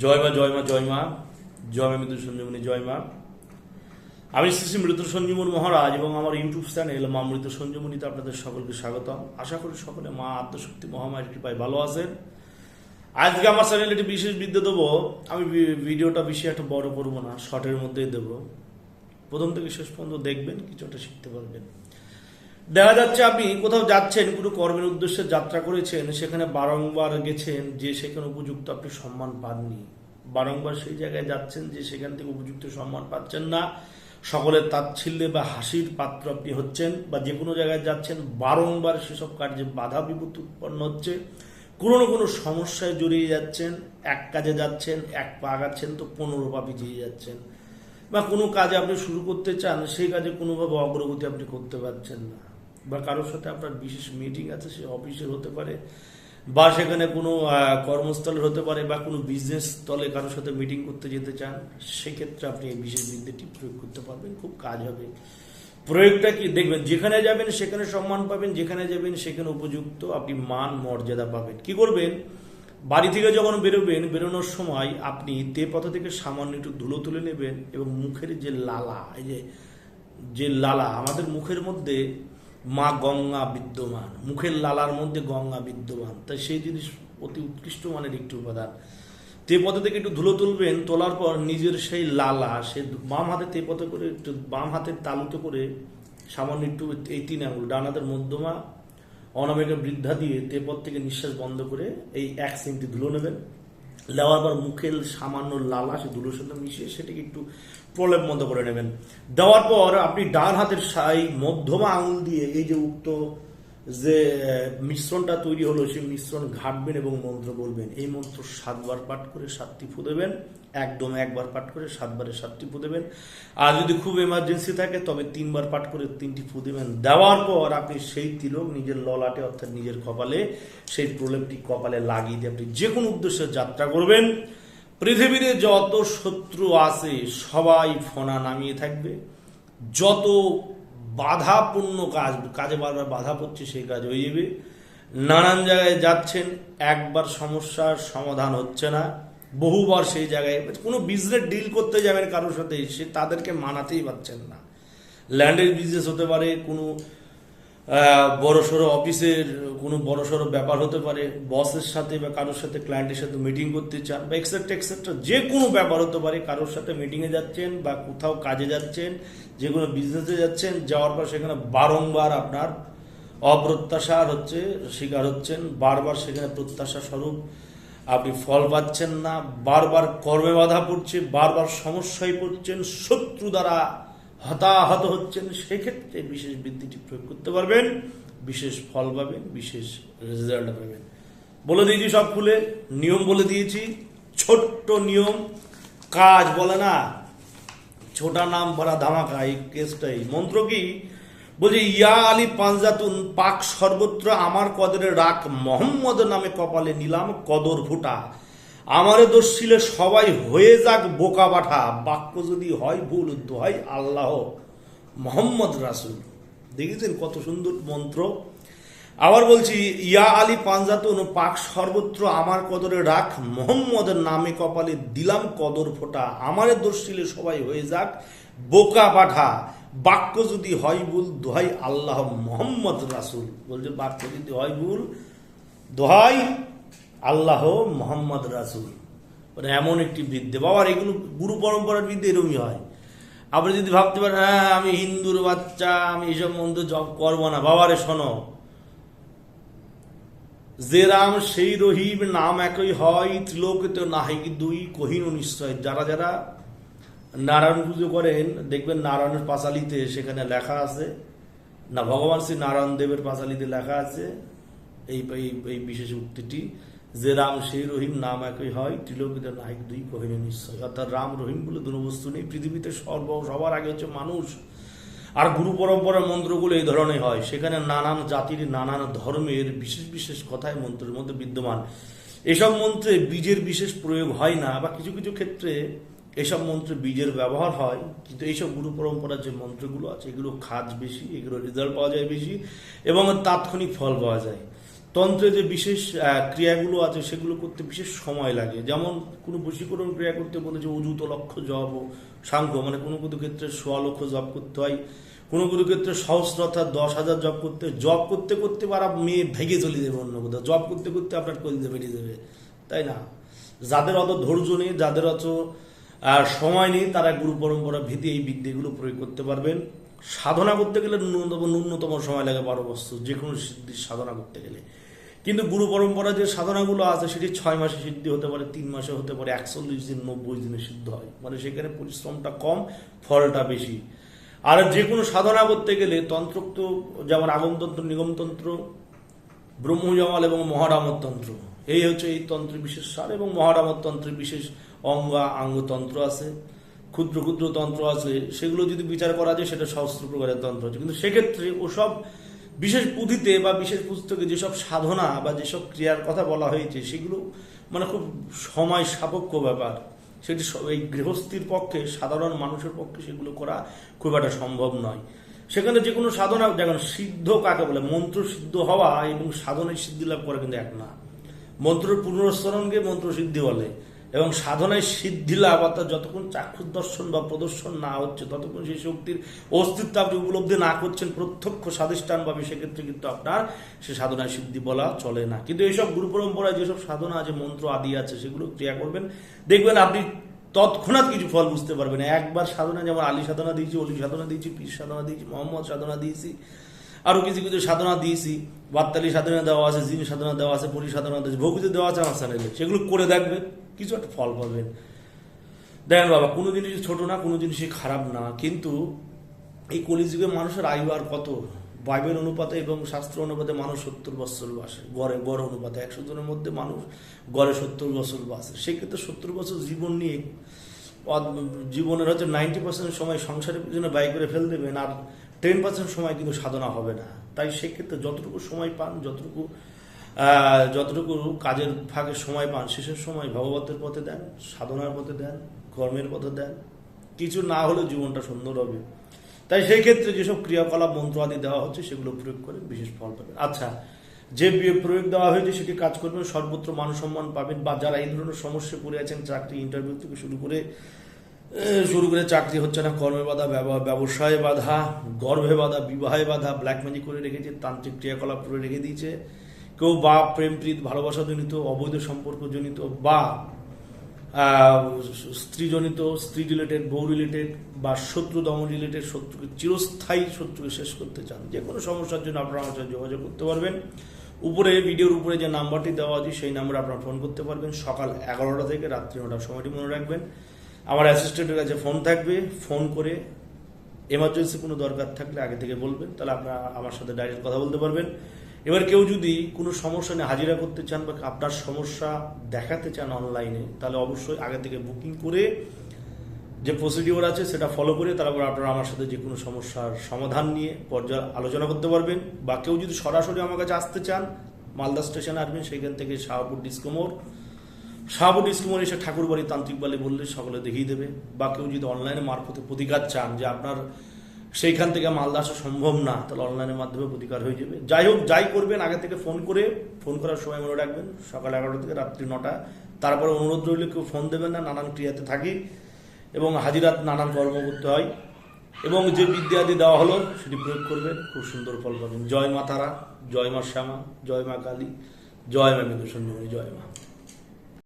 জয় মা জয় মা জয় মা জয় মা মৃত্যু সঞ্জীবনী জয় মা। আমি শ্রী মৃত্যু সঞ্জীবনী মহারাজ এবং আমার ইউটিউব চ্যানেল মা মৃত্যু সঞ্জীবনীতে আপনাদের সকলকে স্বাগতম। আশা করি সকলে মা আত্মশক্তি মহামায়ের কৃপায় ভালো আছেন। আজকে আমার চ্যানেলে একটি বিশেষ বিদ্যা দেবো। আমি ভিডিওটা বেশি একটা বড় করবো না, শর্টের মধ্যেই দেবো। প্রথম থেকে শেষ পর্যন্ত দেখবেন, কিছুটা শিখতে পারবেন। দেখা যাচ্ছে আপনি কোথাও যাচ্ছেন, কোনো কর্মের উদ্দেশ্যে যাত্রা করেছেন, সেখানে বারংবার গেছেন যে সেখানে উপযুক্ত আপনি সম্মান পাননি। বারংবার সেই জায়গায় যাচ্ছেন যে সেখান থেকে উপযুক্ত সম্মান পাচ্ছেন না। সকলের তাচ্ছিল্যে বা হাসির পাত্র আপনি হচ্ছেন, বা যে কোনো জায়গায় যাচ্ছেন বারংবার সেসব কার্যে বাধা বিপত্তি উৎপন্ন হচ্ছে। কোনো না কোনো সমস্যায় জড়িয়ে যাচ্ছেন। এক কাজে যাচ্ছেন, এক পা আগাচ্ছেন তো 15 পা পিছিয়ে যাচ্ছেন। বা কোনো কাজে আপনি শুরু করতে চান, সেই কাজে কোনোভাবে অগ্রগতি আপনি করতে পারছেন না। বা কারোর সাথে আপনার বিশেষ মিটিং আছে, সে অফিসের হতে পারে, বা সেখানে কোনো কর্মস্থলের হতে পারে, বা কোনো বিজনেস স্থলে কারোর সাথে মিটিং করতে যেতে চান, সেক্ষেত্রে আপনি এই বিশেষ বিদ্যাটি প্রয়োগ করতে পারবেন, খুব কাজ হবে। প্রয়োগটা কি দেখবেন, যেখানে যাবেন সেখানে সম্মান পাবেন, যেখানে যাবেন সেখানে উপযুক্ত আপনি মান মর্যাদা পাবেন। কি করবেন, বাড়ি থেকে যখন বেরোবেন, বেরোনোর সময় আপনি তেপাতা থেকে সামান্য একটু ধুলো তুলে নেবেন, এবং মুখের যে লালা, এই যে লালা, আমাদের মুখের মধ্যে মা গঙ্গা বিদ্যমান, মুখের লালার মধ্যে গঙ্গা বিদ্যমান, তাই সেই জিনিস অতি উৎকৃষ্ট মানের একটি উপাদান। তেপাতা থেকে একটু ধুলো তুলবেন, তোলার পর নিজের সেই লালা, সে বাম হাতে তেপাতা করে একটু বাম হাতের তালুতে করে সামান্য একটু এই 3 আঙুল ডান হাতের মধ্যমা অনামিকা বৃদ্ধা দিয়ে তেপথ থেকে নিঃশ্বাস বন্ধ করে এই 1 সেন্টি ধুলো নেবেন। দেওয়ার পর মুখের সামান্য লালা সে ধুলোর সাথে মিশিয়ে সেটাকে একটু প্রলেপ বন্ধ করে নেবেন। দেওয়ার পর আপনি ডান হাতের সাই মধ্যমা আঙুল দিয়ে এই যে উক্ত যে মিশ্রণটা তৈরি হলো, সেই মিশ্রণ ঘাটবেন এবং মন্ত্র বলবেন। এই মন্ত্র 7 বার পাঠ করে 7টি ফু দেবেন। একদম 1 বার পাঠ করে 7 বারে 7টি ফু দেবেন। আর যদি খুব এমার্জেন্সি থাকে তবে 3 বার পাঠ করে 3টি ফু দেবেন। দেওয়ার পর আপনি সেই তিলক নিজের ললাটে অর্থাৎ নিজের কপালে, সেই প্রলেপটি কপালে লাগিয়ে দিয়ে আপনি যে কোনো উদ্দেশ্যে যাত্রা করবেন। পৃথিবীতে যত শত্রু আছে সবাই ফোনা নামিয়ে থাকবে। যত বাধাপূর্ণ কাজে বারবার বাধা পড়ছে সেই কাজ হয়ে যাবে। নানান জায়গায় যাচ্ছেন, একবার সমস্যার সমাধান হচ্ছে না, বহুবার সেই জায়গায় কোনো বিজনেস ডিল করতে যাবেন কারোর সাথে, সে তাদেরকে মানাতেই পারছেন না। ল্যান্ডের বিজনেস হতে পারে, কোনো বড়সড় অফিসের কোনো বড়সড় ব্যাপার হতে পারে, বসের সাথে বা কারোর সাথে ক্লায়েন্টের সাথে মিটিং করতে চান, বা এক্সেট্রা এক্সেট্রা যে কোনো ব্যাপার হতে পারে। কারোর সাথে মিটিংয়ে যাচ্ছেন বা কোথাও কাজে যাচ্ছেন, যে কোনো বিজনেসে যাচ্ছেন, যাওয়ার পর সেখানে বারংবার আপনার অপ্রত্যাশার শিকার হচ্ছেন। বারবার সেখানে প্রত্যাশা স্বরূপ আপনি ফল পাচ্ছেন না, বারবার কর্মে বাধা পড়ছে, বারবার সমস্যায় পড়ছেন, শত্রু দ্বারা হতাহত হচ্ছেন। সেক্ষেত্রে বিশেষ বৃদ্ধিটি প্রয়োগ করতে পারবেন, বিশেষ ফল পাবেন, বিশেষ রেজাল্ট পাবেন। বলে দিয়েছি সব খুলে, নিয়ম বলে দিয়েছি। ছোট্ট নিয়ম, কাজ বলে না, ছোটা নাম বড়া ধামাকা। এই কেসটাই মন্ত্র কি বলছে, ইয়া আলী পাঞ্জাতুন পাক সর্বত্র আমার কদরে রাখ, মোহাম্মদ নামে কপালে নিলাম কদর ফুটা, আমারে দোষিলে সবাই হয়ে যাক বোকা বাঠা, বাক্য যদি হয় ভুল দোহাই আল্লাহ মোহাম্মদ রাসূল। দেখেছেন কত সুন্দর মন্ত্র। আবার বলছি, ইয়া আলী পাঞ্জাতুন পাক সর্বত্র আমার কদরে রাখ, মোহাম্মদ নামে কপালে দিলাম কদর ফোটা, আমারে দোষিলে সবাই হয়ে যাক বোকা বাঠা, বাক্য যদি হয় ভুল দোহাই আল্লাহ মোহাম্মদ রাসূল। বলছে বাক্য যদি হয় ভুল দোহাই আল্লাহ মোহাম্মদ রাসূল। মানে এমন একটি বিদ্যে বাবার, এগুলো গুরু পরম্পরার বিদ্যে এরকমই হয়। আপনি যদি ভাবতে পারেন হ্যাঁ আমি হিন্দুর বাচ্চা, আমি এইসব মন্ত্র জপ করবো না, বাবারে শোনো, যে রাম সেই রহিম নাম একই হয়, ত্রিলোকিত নাহিক দুই কহিনু নিশ্চয়। যারা যারা নারায়ণ পুজো করেন দেখবেন নারায়ণের পাঁচালিতে সেখানে লেখা আছে না, ভগবান শ্রী নারায়ণ দেবের পাঁচালিতে লেখা আছে এই বিশেষ উক্তিটি, যে রাম সেই রহিম নাম একই হয়, ত্রিলোকিত নাহিক দুই কহিনু নিশ্চয়। অর্থাৎ রাম রহিম বলে দুটো বস্তু নেই পৃথিবীতে, সবার আগে হচ্ছে মানুষ। আর গুরু পরম্পরার মন্ত্রগুলো এই ধরনের হয়, সেখানে নানান জাতির নানান ধর্মের বিশেষ বিশেষ কথায় মন্ত্রের মধ্যে বিদ্যমান। এসব মন্ত্রে বীজের বিশেষ প্রয়োগ হয় না, বা কিছু কিছু ক্ষেত্রে এসব মন্ত্রে বীজের ব্যবহার হয়, কিন্তু এইসব গুরু পরম্পরার যে মন্ত্রগুলো আছে এগুলো কাজ বেশি, এগুলো রেজাল্ট পাওয়া যায় বেশি, এবং তাৎক্ষণিক ফল পাওয়া যায়। তন্ত্রে যে বিশেষ ক্রিয়াগুলো আছে সেগুলো করতে বিশেষ সময় লাগে। যেমন কোনো বশীকরণ ক্রিয়া করতে বলে যে অযুত লক্ষ জপ ও সাংখ্য, মানে কোনো কোনো ক্ষেত্রে 1.5 লক্ষ জপ করতে হয়, কোনো কোনো ক্ষেত্রে সহস্র অর্থাৎ 10,000 জপ করতে করতে পারা মেয়ে ভেগে চলে যাবে অন্য কোথাও, জপ করতে করতে আপনার কলিতে বেরিয়ে যাবে, তাই না? যাদের অত ধৈর্য নেই, যাদের অত সময় নেই, তারা গুরু পরম্পরা ভিত্তি এই বিদ্যেগুলো প্রয়োগ করতে পারবেন। সাধনা করতে গেলে ন্যূনতম সময় লাগে 12 বছর, যে কোনো সিদ্ধির সাধনা করতে গেলে। কিন্তু গুরু পরম্পরা যে সাধনাগুলো আছে সেটি 6 মাসে সিদ্ধি হতে পারে, 3 মাসে হতে পারে, 41 দিন 90 দিনে সিদ্ধ হয়, মানে সেখানে পরিশ্রমটা কম, ফলটা বেশি। আর যে কোনো সাধনা করতে গেলে তন্ত্রোক্ত যেমন আগমতন্ত্র, নিগমতন্ত্র, ব্রহ্মজমাল এবং মহারামতন্ত্র, এই হচ্ছে এই তন্ত্রের বিশেষ সার। এবং মহারামতন্ত্রের বিশেষ আঙ্গতন্ত্র আছে, ক্ষুদ্র ক্ষুদ্র তন্ত্র আছে, সেগুলো যদি বিচার করা যায় সেটা সহস্র প্রকারের তন্ত্র আছে। কিন্তু সেক্ষেত্রে ওসব বিশেষ পুঁথিতে বা বিশেষ পুস্তকে যেসব সাধনা বা যেসব ক্রিয়ার কথা বলা হয়েছে সেগুলো মানে খুব সময় সাপেক্ষ ব্যাপার, সেটি এই গৃহস্থীর পক্ষে, সাধারণ মানুষের পক্ষে সেগুলো করা খুব একটা সম্ভব নয়। সেখানে যে কোনো সাধনা, যেমন সিদ্ধ কাকে বলে, মন্ত্র সিদ্ধ হওয়া এবং সাধনায় সিদ্ধি লাভ করা কিন্তু এক না। মন্ত্রের পুনরুচ্চারণকে মন্ত্র সিদ্ধি বলে, এবং সাধনায় সিদ্ধি লাভ অর্থাৎ যতক্ষণ চাক্ষুষ দর্শন বা প্রদর্শন না হচ্ছে ততক্ষণ সেই শক্তির অস্তিত্ব আপনি উপলব্ধি না করছেন প্রত্যক্ষ স্বাধিষ্ঠানভাবে, সেক্ষেত্রে কিন্তু আপনার সে সাধনায় সিদ্ধি বলা চলে না। কিন্তু এইসব গুরু পরম্পরায় যেসব সাধনা আছে, মন্ত্র আদি আছে, সেগুলো ক্রিয়া করবেন, দেখবেন আপনি তৎক্ষণাৎ কিছু ফল বুঝতে পারবেন। একবার সাধনা, যেমন আলী সাধনা দিয়েছি, অলি সাধনা দিয়েছি, পীর সাধনা দিয়েছি, মোহাম্মদ সাধনা দিয়েছি, আরো কিছু কিছু সাধনা দিয়েছি, বাত্তালি সাধনা দেওয়া আছে, জিন সাধনা দেওয়া আছে, পরি সাধনা দিয়েছে, ভৌতিক দেওয়া আছে আমার চ্যানেলে, সেগুলো করে দেখবেন, কিছু একটা ফল পাবেন। দেখেন বাবা, কোনো জিনিসই ছোট না, কোনো জিনিসই খারাপ না, কিন্তু এই কলিযুগে মানুষের আয়ু আর কত? বাইবেল অনুপাতে এবং শাস্ত্র অনুপাতে মানুষ 70 বছর বাসে, গড় অনুপাতে 100 জনের মধ্যে মানুষ গড়ে 70 বছর বাসে। সেক্ষেত্রে 70 বছর জীবন নিয়ে জীবনের হচ্ছে 90% সময় সংসারের পিছনে ব্যয় করে ফেল দেবেন, আর 10% সময় কিন্তু সাধনা হবে না। তাই সেক্ষেত্রে যতটুকু সময় পান, যতটুকু কাজের ফাঁকে সময় পান, শেষের সময় ভগবতের পথে দেন, সাধনার পথে দেন, কর্মের পথে দেন, কিছু না হলেও জীবনটা সুন্দর হবে। তাই সেই ক্ষেত্রে যেসব ক্রিয়াকলাপ মন্ত্র আদি দেওয়া হচ্ছে সেগুলো প্রয়োগ করে বিশেষ ফল পাবেন। আচ্ছা, যে প্রয়োগ দেওয়া হয়েছে সেটি কাজ করবেন, সর্বত্র মান সম্মান পাবেন। বা যারা এই ধরনের সমস্যা পড়ে আছেন, চাকরি ইন্টারভিউ থেকে শুরু করে চাকরি হচ্ছে না, কর্মে বাধা, ব্যবসায় বাধা, গর্ভে বাধা, বিবাহে বাধা, ব্ল্যাক ম্যাজিক করে রেখেছে, তান্ত্রিক ক্রিয়াকলাপ করে রেখে দিয়েছে কেউ, বা প্রেমপ্রীত ভালোবাসা জনিত, অবৈধ সম্পর্ক জনিত, বা স্ত্রী রিলেটেড, বউ রিলেটেড, বা শত্রু দমন রিলেটেড, শত্রুকে চিরস্থায়ী শত্রুকে শেষ করতে চান, যে কোনো সমস্যার জন্য আপনারা আমার সাথে যোগাযোগ করতে পারবেন। ভিডিওর উপরে যে নাম্বারটি দেওয়া আছে সেই নাম্বারে আপনারা ফোন করতে পারবেন। সকাল 11টা থেকে রাত্রি 9টার সময়টি মনে রাখবেন। আমার অ্যাসিস্ট্যান্টের কাছে ফোন থাকবে, ফোন করে এমার্জেন্সি কোনো দরকার থাকলে আগে থেকে বলবেন, তাহলে আপনারা আমার সাথে ডাইরেক্ট কথা বলতে পারবেন। এবার কেউ যদি কোনো সমস্যা নিয়ে হাজিরা করতে চান বা আপনার সমস্যা দেখাতে চান অনলাইনে, তাহলে অবশ্যই আগে থেকে বুকিং করে যে প্রসিডিওর আছে সেটা ফলো করে তারপর আপনারা আমার সাথে যে কোনো সমস্যার সমাধান নিয়ে পর্যায়ে আলোচনা করতে পারবেন। বা কেউ যদি সরাসরি আমার কাছে আসতে চান, মালদা স্টেশনে আসবেন, সেইখান থেকে শাহপুর ডিসকোমোর এসে ঠাকুরবাড়ি তান্ত্রিক বালি বললে সকলে দেখিয়ে দেবে। বা কেউ যদি অনলাইনে মারফতে প্রতিকার চান, যে আপনার সেইখান থেকে মালদা আসা সম্ভব না, তাহলে অনলাইনের মাধ্যমে প্রতিকার হয়ে যাবে। যাই হোক, যাই করবেন আগে থেকে ফোন করার সময় মনে রাখবেন সকাল 11টা থেকে রাত্রি 9টা। তারপরে অনুরোধ রইলে কেউ ফোন দেবেন না, নানান ক্রিয়াতে থাকি এবং হাজিরাত নানান কর্ম করতে হয়, এবং যে বিদ্যাদি দেওয়া হলো সেটি প্রয়োগ করবেন, খুব সুন্দর ফল পাবেন। জয় মা তারা, জয় মা শ্যামা, জয় মা কালী, জয় মা মৃত্যু সঞ্জীবনী, জয় মা।